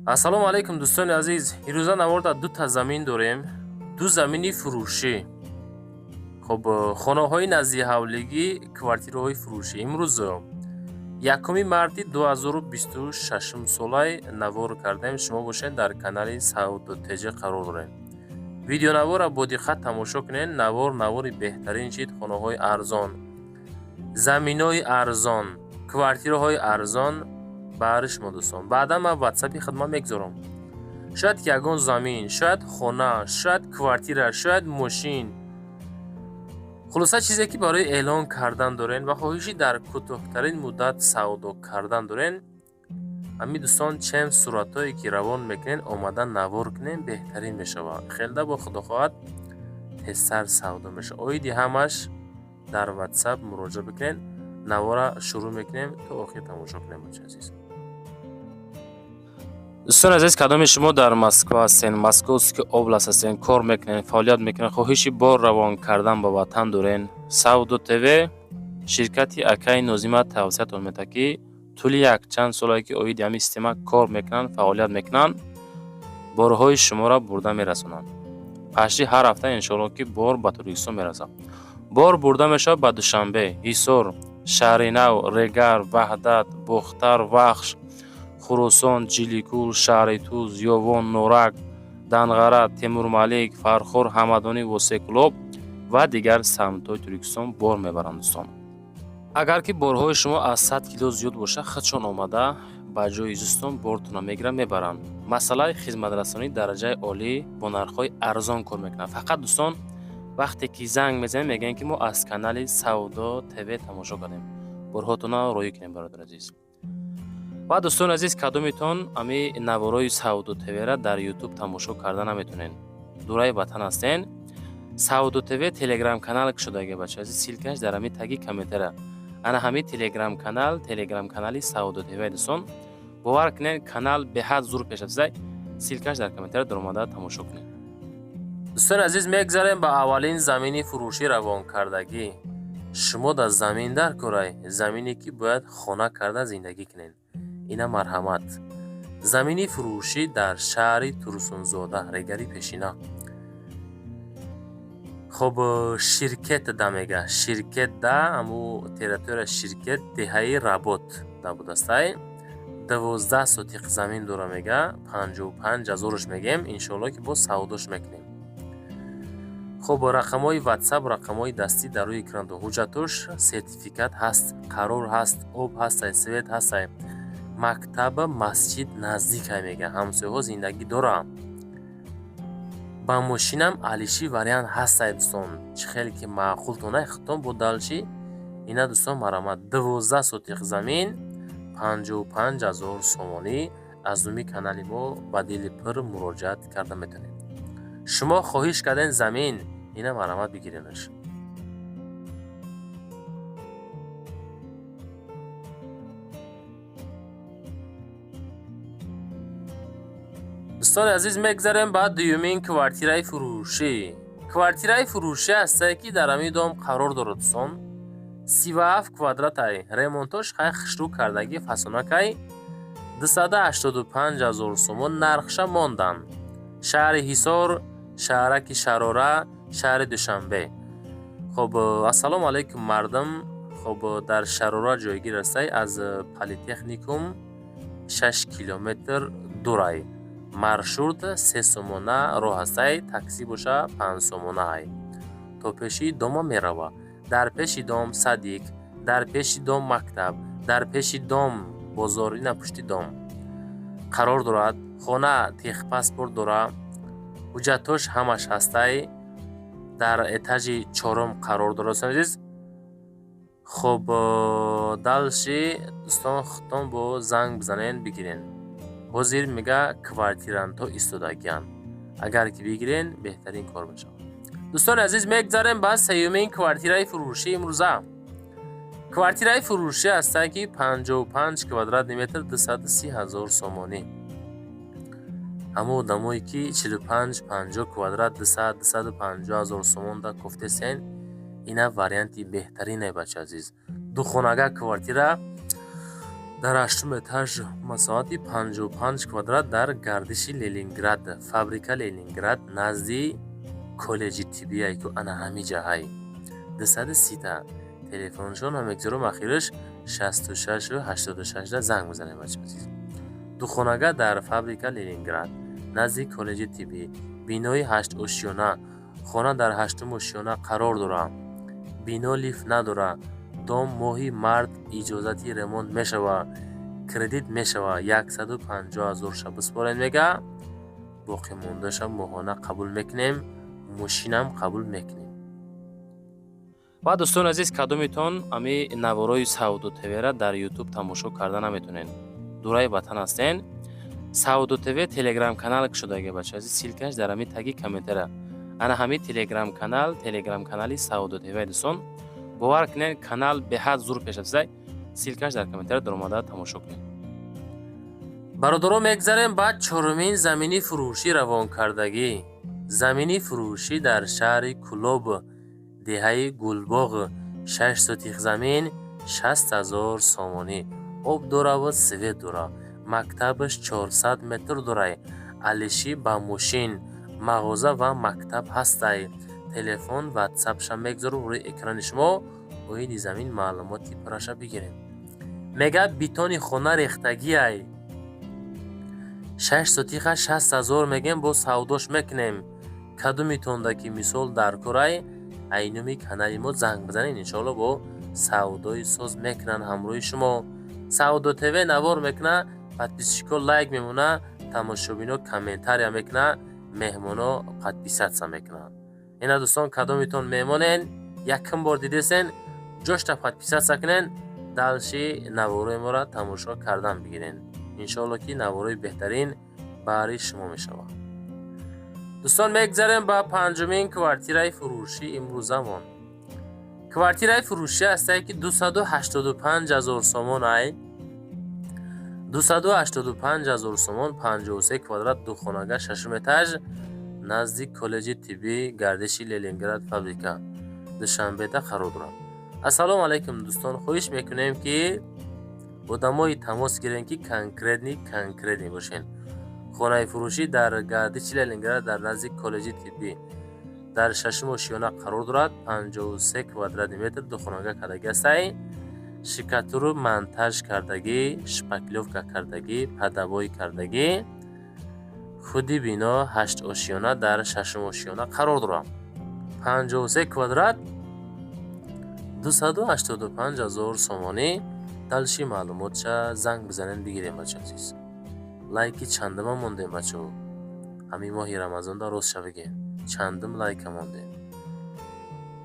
ассалому алайкум дӯстони азиз. ирӯза наварда дута замин дорем, ду замини фурӯшӣ. хуб хонаҳои назди ҳавлигӣ, квартираҳои фурӯшӣ. имрӯз 1 марти 2026 солаи навор кардаем. шумо бошед дар канали Сауду ТЖ қарор дорем. видеонавора бо диққат тамошо кунед. навори беҳтарин чид, хонаҳои арзон, заминои арзон, квартираҳои арзон баҳри шумо дӯстон. баъдан ман ватсапи хидмат мегузорам. шояд ягон замин, шояд хона, шояд квартира, шояд мошин, хулоса чизе ки барои эълон кардан дорен ва хоҳиши дар кӯтоҳтарин муддат савдо кардан дорен, ҳамин дӯстон чем суратҳое ки равон мекунен омадан навор кунен, беҳтарин мешавад. хелда бо худохоҳад тезтар савдо мешавад. оиди ҳамаш дар ватсап муроҷиат бикунен. навора шурӯъ мекунем, то охир тамошо кунем. бачаи азиз, дӯстони азиз, кадоми шумо дар Москва ҳастен, Московский област ҳастен, кор мекунен, фаъолият мекунен, хоҳиши бор равон кардан ба ватан дорен, Сауду ТВ ширкати Акаи Нозима тавсиятон метавад ки тӯли якчанд солае ки оиди ҳамин система кор мекунанд, фаъолият мекунанд, борҳои шуморо бурда мерасонанд. пашти ҳар ҳафта иншоалло ки бор ба Торкистон мерасад. бор бурда мешавад ба Душанбе, Ҳисор, Шаҳри Нав, Регар, Ваҳдат, Бухтар, Вахш, Хурусон, Ҷиликул, Шаҳри Туз, Ёвон, Норак, Данғара, Темурмалик, Фархор, Ҳамадонӣ, Восекулоб ва дигар самтҳои Туркистон бор мебаранд. дӯстон, агар ки борҳои шумо аз 100 кило зиёд бошад, худшон омада ба ҷои зистон бортона мегиранд, мебаранд. масъалаи хизматрасонӣ дараҷаи олӣ бо нархҳои арзон кор мекунад. фақат дӯстон, вақте ки занг мезанем мегӯем ки мо аз канали Сауду ТВ тамошо кардем. борҳотона роӣ кунем бародари азиз. ва дӯстони азиз, кадомитон ами наворои Сауду ТВ-ра дар YouTube тамошо карда наметонен, дураи ватан ҳастен, Сауду ТВ телеграм канал кушодаги бача азиз, силкаш дар ҳамин таги комментария. ана ҳамин телеграм канали Сауду ТВ дӯстон, бовар кунед, канал беҳад зур пеш афзай. силкаш дар комментария дар омада тамошо кунед. дӯстони азиз, мегзарем ба аввалин замини фурӯшӣ равонкардагӣ. шумо дар заминдар курай, замине ки бояд хона карда зиндагӣ кунед. ина марҳамат. замини фурӯшӣ дар шаҳри Турсунзода, Регари Пешина. хуб, ширкет да мега, ширкет да, аму территория ширкет деҳаи Работ да будастай. 12 сотиқ замин дора мега, 55,000 мегем. иншоалло ки бо савдош мекунем. хуб, рақамҳои ватсап, рақамҳои дастӣ дар рӯи экран. ҳуҷҷатош сертификат ҳаст, қарор ҳаст, об ҳастай, свет ҳастай, мактаб, масҷид наздикай мега, ҳамсояҳо зиндагӣ дора. ба мошинам алиши вариант ҳастай дӯстон. чӣ хеле ки маъқул тонай хитон бо далши. ина дӯстон марамат 12 сотиқ замин, 55,000 сомонӣ. аз нуми канали мо ба дили пир муроҷиат карда метавонед. шумо хоҳиш карден замин, ина марамат бигиринаш. дӯстони азиз, мегзарем ба дуюмин квартираи фурӯшӣ. квартираи фурӯшӣ ҳастае ки дар ҳамин дом қарор дорад дӯстон. 37 квадратай, ремонтош хай хушрӯ кардагӣ фасонакай, 285,000 сомон нархша мондан. шаҳри Ҳисор, шаҳраки Шарора, шаҳри Душанбе. хуб, ассалому алайкум мардам. хуб, дар Шарора ҷойгир ҳастай, аз политехникум 6 километр дурай. маршрут 3 сомона роҳ ҳастай, таксӣ боша 5 сомона ҳай. то пеши дома мерава. дар пеши дом садик, дар пеши дом мактаб, дар пеши дом бозор, ина пушти дом қарор дорад. хона техпаспорт дора. ҳуҷҷатош ҳамаш ҳастай. дар этажи 4 қарор дорад. хуб, далши дӯстон хутон бо занг бизанен, бигирен. ҳозир мега квартиранто истодагиян. агар ки бигирен, беҳтарин кор мешавад. дӯстони азиз, мегзарем ба сеюмин квартираи фурӯшӣ имрӯза. квартираи фурӯшӣ ҳастае ки 55 квадратный метр, 230,000 сомонӣ. ҳамон одамое ки 45-50 квадрат 200-250,000 сомон да кофтесен, ина варианти беҳтаринае бача азиз. духонага квартира дар 8-ум этаж масоҳати 55 квадрат дар гардиши Ленинград, фабрика Ленинград, назди коллеҷи тиббияй ку ана ҳами ҷаҳай 230 телефоншон ҳамегзорум ахираш 66-86 да занг бизанем бачаҳо азиз. духонага дар фабрика Ленинград, назди коллеҷи тиббӣ, бинои 8 ошёна, хона дар 8-ум ошёна қарор дорад. бино лифт надорад. дом моҳи мард иҷозати ремонт мешавад, кредит мешавад, 150 000 ша биспорен мега, боқӣ мондаша моҳона қабул мекунем, мошинам қабул мекунем. ва дӯстони азиз, кадомитон ами наворои Сауду ТВ-ра дар YouTube тамошо карда наметонен. дураи ватан ҳастен. Сауду ТВ телеграм канал шудаги бача азиз, силкаш дар ами таги комментара. ана ҳами телеграм канали Сауду ТВ дӯстон. бовар кунед, канал беҳад зур пеш афзай. силкаш дар комментара дар омада тамошо кунед. бародаро, мегзарем ба чорумин замини фурӯшӣ равонкардагӣ. замини фурӯшӣ дар шаҳри Кулоб, деҳаи Гулбоғ, 6 сотих замин 60 000 сомонӣ. об дора ва свет дора. мактабаш 400 метр дорай. алиши ба мошин, мағоза ва мактаб ҳастай. телефон ватсапша мегзорум рӯи экрани шумо. оини замин маълумоти пураша бигирем. мега битони хона рехтагиай. 6 сотиха 60 000 мегем, бо савдош мекунем. кадомитондаки мисол дар корай, айнуми канали мо занг бизанед, иншоалло бо савдои соз мекунан ҳамроҳи шумо. Сауду ТВ навор мекуна, подписчико лайк мемуна, тамошобино комментария мекуна, меҳмоно подписатса мекуна. ина дӯстон, кадомитон меҳмонен, якм бор дидесен, ҷошта подписатса кунен, далши наворои мора тамошо кардан бигирен. иншоалло ки наворои беҳтарин баҳри шумо мешавад. дӯстон, мегзарем ба панҷумин квартираи фурӯшӣ имрӯзамон. квартираи фурӯшӣ ҳастае ки 285 000 сомон ай. 285 000 сомон, 53 квадрат, духонага, 6-ум этаж, назди коллеҷи тиббӣ, гардиши Ленинград, фабрика, душанбеда қарор дорад. ассалому алайкум дӯстон, хоҳиш мекунем ки одамои тамос гирен ки конкретни бошен. хонаи фурӯшӣ дар гардиши Ленинград, дар назди коллеҷи тиббӣ, дар 6-ум ошёна қарор дорад. 53 квадрати метр, духонага кардаги ҳастай. шикатуру монтаж кардагӣ, шпаклёвка кардагӣ, падабой кардагӣ. худи бино 8 ошёна дар 6-ум ошёна қарор дорад. 53 квадрат, 285 000 сомонӣ. далши маълумотша занг бизанен бигирем бача азиз. лайки чандама мондем бачаҳо. ҳамин моҳи рамазонда рост шавиге. чандум лайка мондем.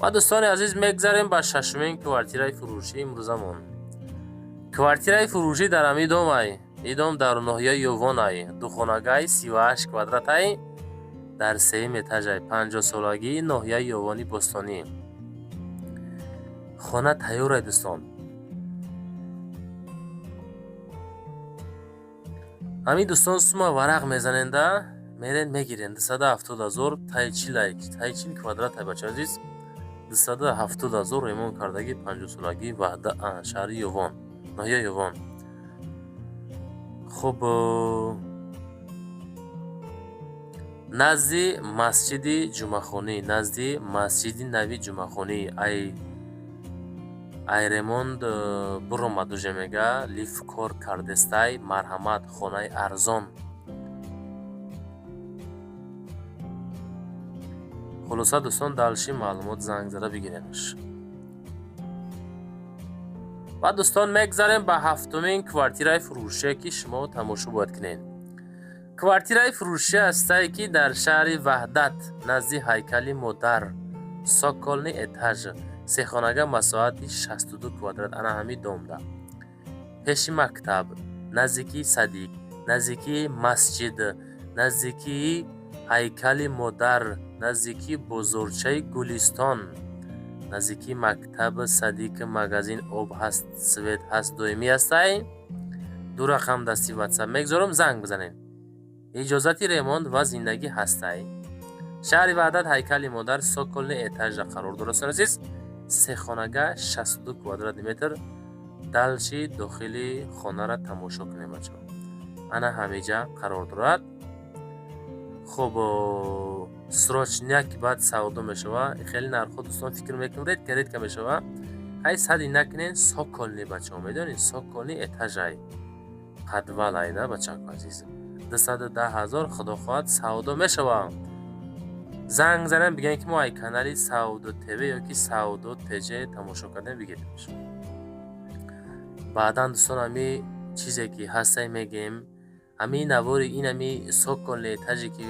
ва дӯстони азиз, мегзарем ба 6-умин квартираи фурӯшӣ имрӯзамон. квартираи фурӯшӣ дар ҳамин домай. ин дом дар ноҳияи Ёвонай. духонагай 38 квадратай, дар 3-ум этажай. 50 солагӣ, ноҳияи Ёвони Бостонӣ. хона тайёрай дӯстон. ҳамин дӯстон сума варақ мезаненда мерен мегирен 270 000 таи 40 квадратай бача азиз. 270 000 ремонт кардагӣ, 50 солагӣ, ваҳда шаҳри Ёвон, ноҳияи Ёвон. хуб, назди масҷиди ҷумъахонӣ, назди масҷиди нави ҷумъахонӣ ай ремонт буромаду жемега, лифт кор кардестай, марҳамат, хонаи арзон. хулоса дӯстон, далши маълумот занг зада бигиренаш. ва дӯстон, мегзарем ба 7-умин квартираи фурӯшие ки шумо тамошо бояд кунед. квартираи фурӯшӣ ҳастае ки дар шаҳри Ваҳдат, назди ҳайкали Модар, соколни этаж, сехонага, масоҳати 62 квадрат, ана ҳамин домда. пеши мактаб, наздикии Садиқ, наздикии масҷид, наздикии ҳайкали Модар, наздикии бозорчаи Гулистон, наздикии мактаби Садиқ, магазин об ҳаст, свет ҳаст, доимӣ ҳастай. 2 рақам дасти ватсап мегзорам, занг бизанед. иҷозати ремонт ва зиндагӣ ҳастай. шаҳри Ваҳдат, ҳайкали Модар, соколни этажда қарор дорад. азиз, сехонага, 62 квадрати метр, далши дохили хонара тамошо кунем бачо. Ана ҳамиҷа қарор дорад. хуб срочняк баъд савдо мешава. хеле нархҳо дӯстон фикр мекунем редка мешава. ҳай сади накунен соколни бачо медонед соколни этажай қадвалай да бачако азиз 210,000 худо хоҳад савдо мешава. занг занем бигем ки мо ай канали Саудо ТВ ёки Саудо ТЖ тамошо кардем бигирем. баъдан дӯстон ами чизе ки ҳастай мегем ами навори ин ами соколни этажи ки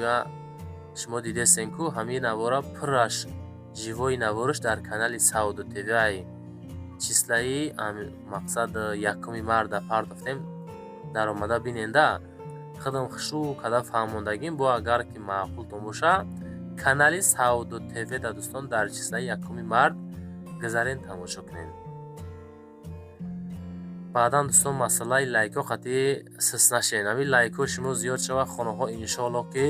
шумо дидесен ку ҳами навора пураш живои навориш дар канали Саудо ТВ ай числаи мақсад 1 марда партофтем дар омада биненда худам хушу када фаҳмондагим бо агар ки маъқултон боша канали Саудо ТВ да дӯстон дар числаи 1 мард гузарен тамошо кунед. баъдан дӯстон масъалаи лайкҳо қати сис нашен. ами лайкҳо шумо зиёд шава хонаҳо иншоалло ки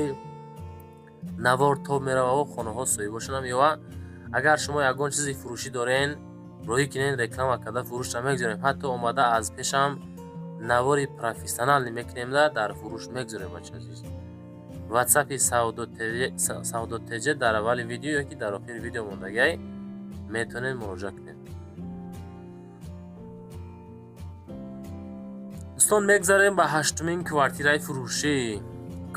навор тоб мерава ва хонаҳо соҳиб бошанд. ё агар шумо ягон чизи фурӯшӣ дорен роҳӣ кинен реклама карда фурӯшта мегзорем. ҳатто омада аз пешам навори профессионалӣ мекунемда дар фурӯш мегзорем бача азиз. ватсапи Саудо ТЖ дар аввали видео ёки дар охири видео мондагай метавонед муроҷиат кунед. дӯстон мегзарем ба 8-мин квартираи фурӯшӣ.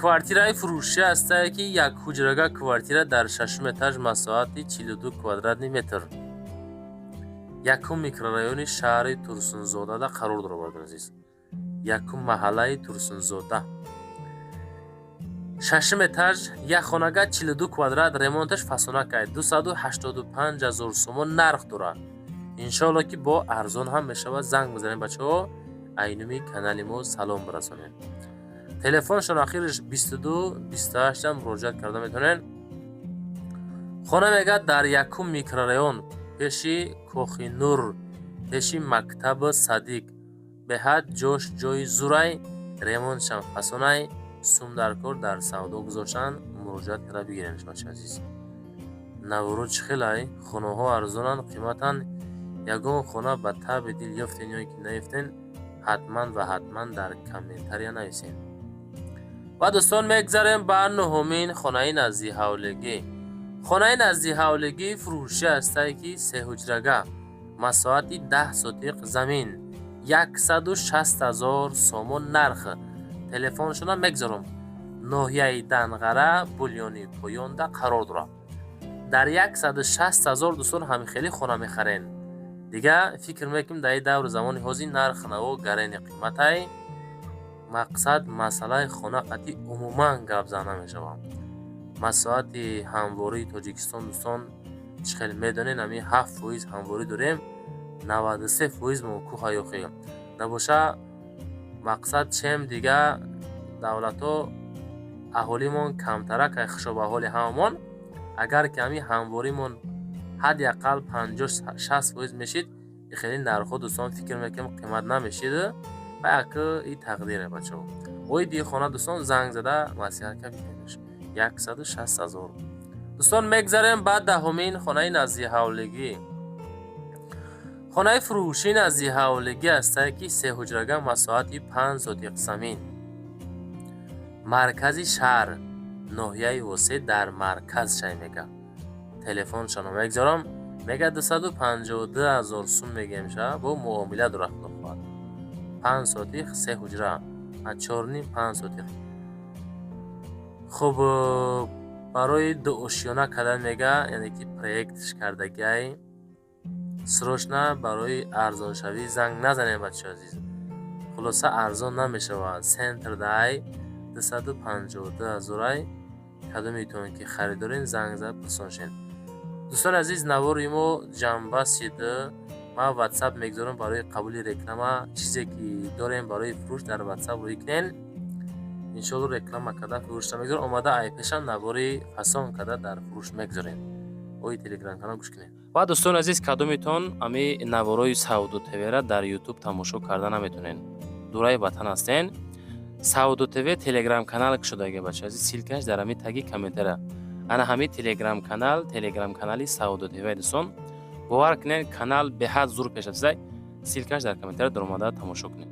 квартираи фурӯшӣ ҳастае ки як ҳуҷрага квартира дар 6-ум этаж масоҳати 42 квадратни метр. якум микрорайони шаҳри Турсунзодада қарор дорад азиз. якум маҳаллаи Турсунзода. 6-ум этаж як хонага 42 квадрат ремонташ фасонакай 285,000 сомон нарх дорад. иншоалло ки бо арзон ҳам мешава. занг бизанем бачаҳо айнуми канали мо салом барасонем. телефоншон ахириш 22-28 ам муроҷиат карда метавонен. хона мегӯяд дар якум микрорайон пеши Кохи Нур пеши мактаби Садиқ беҳад ҷош ҷои зурай ремонтшам фасонай сум дар кор дар савдо гузоштан муроҷиат карда бигирем бача азиз. наворо чӣ хелай хонаҳо арзонанд қиматан. ягон хона ба таби дил ёфтен ё ки наёфтен ҳатман ва ҳатман дар комментария нависен. ва дӯстон мегзарем ба 9-мин хонаи назди ҳавлигӣ. хонаи назди ҳавлигӣ фурӯшӣ ҳастае ки 3 ҳуҷрага масоҳати 10 сотиқ замин 160,000 сомон нарх. телефоншона мегзарам ноҳияи Данғара Бульёни Поёнда қарор дорад. дар 160,000 дӯстон ҳами хеле хона мехарен. дига фикр мекунем дар ин давр замони ҳозир нарх наво гарени қиматай. мақсад масъалаи хона қати умуман гап зада намешавам. масоҳати ҳамвории Тоҷикистон дӯстон чӣ хел медонен ами 7% ҳамворӣ дорем 93% мо ку ҳаёхӣ набоша. мақсад чем дига давлатҳо аҳолимон камтарак хишоб аҳоли ҳамамон агар ки ами ҳамворимон ҳадди ақал 50-60% мешид хеле нархҳо дӯстон фикр мекунем қимат намешид. ва як и тақдире бачаҳо. ои ди хона дӯстон занг зада масиҳат каб 160,000. дӯстон мегзарем ба 10-мин хонаи назди ҳавлигӣ. хонаи фурӯшии назди ҳавлигӣ ҳастае ки 3 ҳуҷрага масоҳати 5 сотиқ замин маркази шаҳр ноҳияи восеъ дар марказ шай мега. телефоншона мегзарам мега 252,000 сум мегемша бо муомила дорад. 5 сотиқ 3 ҳуҷра 4,5 5 сотиқ. хуб барои дуошёна кардан мега яъне ки проектш кардагиай срочна барои арзоншавӣ занг назанем бачаҳо азиз. хулоса арзон намешавад. сентр дай 252,000 кадомитон ки харидорен занг зад пурсоншен. дӯстон азиз навори мо ҷанба сида. ма ватсап мегзорам барои қабули реклама чизе ки дорем барои фурӯш дар ватсап рӯй кунен. иншоалло реклама карда фурӯшта мегзорам. омада ай пешам навори фасон карда дар фурӯш мегзорем. ои телеграм канал гӯш кунед. ва дӯстон азиз кадомитон ами наворои Саудо ТВ-ра дар YouTube тамошо карда наметонен. дураи ватан ҳастен. Саудо ТВ телеграм канал шудаги бача азиз силкаш дар ами таги комментара. ана ҳами телеграм канали Саудо ТВ дӯстон. бовар кунед канал беҳад зур пеш афзай. силкаш дар комментария дар омада тамошо кунед.